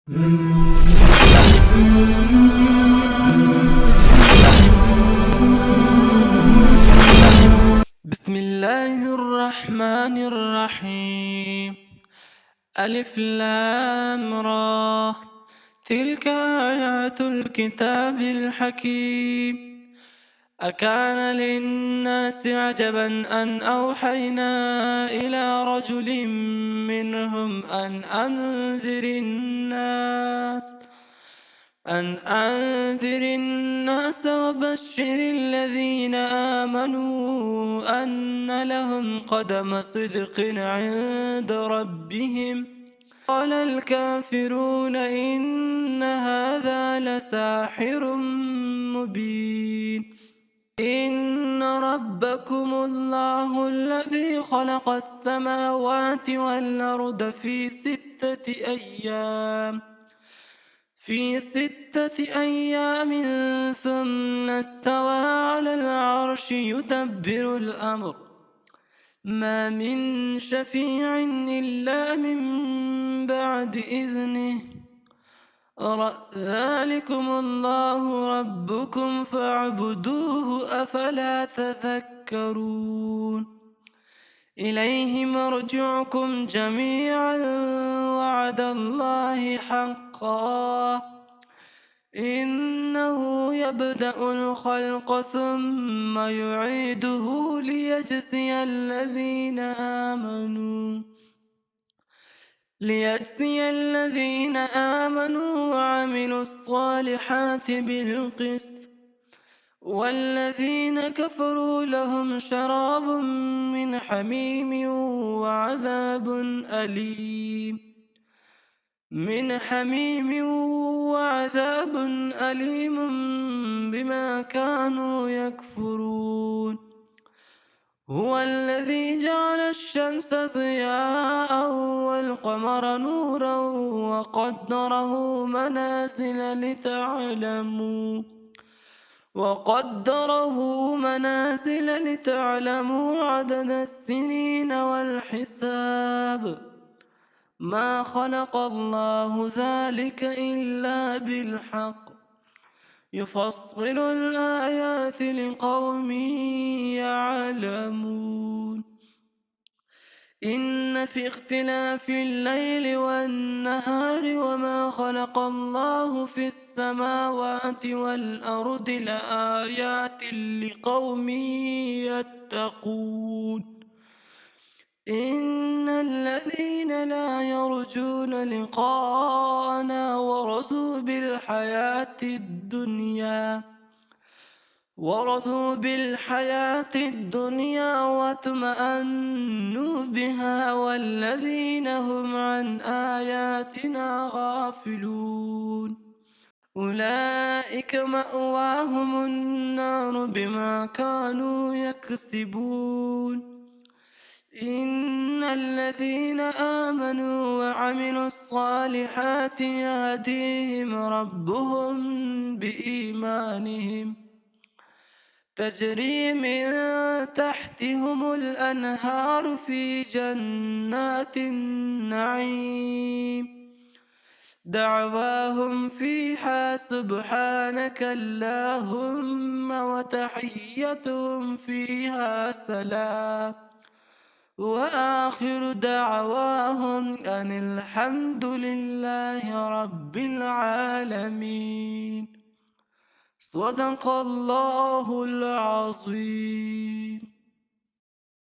بسم الله الرحمن الرحيم. ألف لام را، تلك آيات الكتاب الحكيم. أكان للناس عجبا أن أوحينا إلى رجل منهم أن أنذر الناس وبشر الذين آمنوا أن لهم قدم صدق عند ربهم. قال الكافرون إن هذا لساحر مبين. إن ربكم الله الذي خلق السماوات والأرض في 6 أيام ثم استوى على العرش يدبر الأمر، ما من شفيع إلا من بعد إذنه. ذلكم الله ربكم فاعبدوه أفلا تذكرون. إليه مرجعكم جميعا وعد الله حقا، إنه يبدأ الخلق ثم يعيده ليجزي الذين آمنوا وعملوا الصالحات بالقسط، والذين كفروا لهم شراب من حميم وعذاب أليم بما كانوا يكفرون. هو الذي جعل الشمس ضياء والقمر نورا وقدره منازل لتعلموا عدد السنين والحساب. ما خلق الله ذلك إلا بالحق، يفصل الآيات لقوم يعلمون. إن في اختلاف الليل والنهار وما خلق الله في السماوات والأرض لآيات لقوم يتقون. إن الذين لا يرجون لقاءنا ورضوا بالحياة الدنيا واطمأنوا بها والذين هم عن آياتنا غافلون، أولئك مأواهم النار بما كانوا يكسبون. إن الذين آمنوا وعملوا الصالحات يهديهم ربهم بإيمانهم، تجري من تحتهم الأنهار في جنات النعيم، دعواهم فيها سبحانك اللهم وتحيتهم فيها سلام، وآخر دعواهم أن الحمد لله رب العالمين. صدق الله العظيم.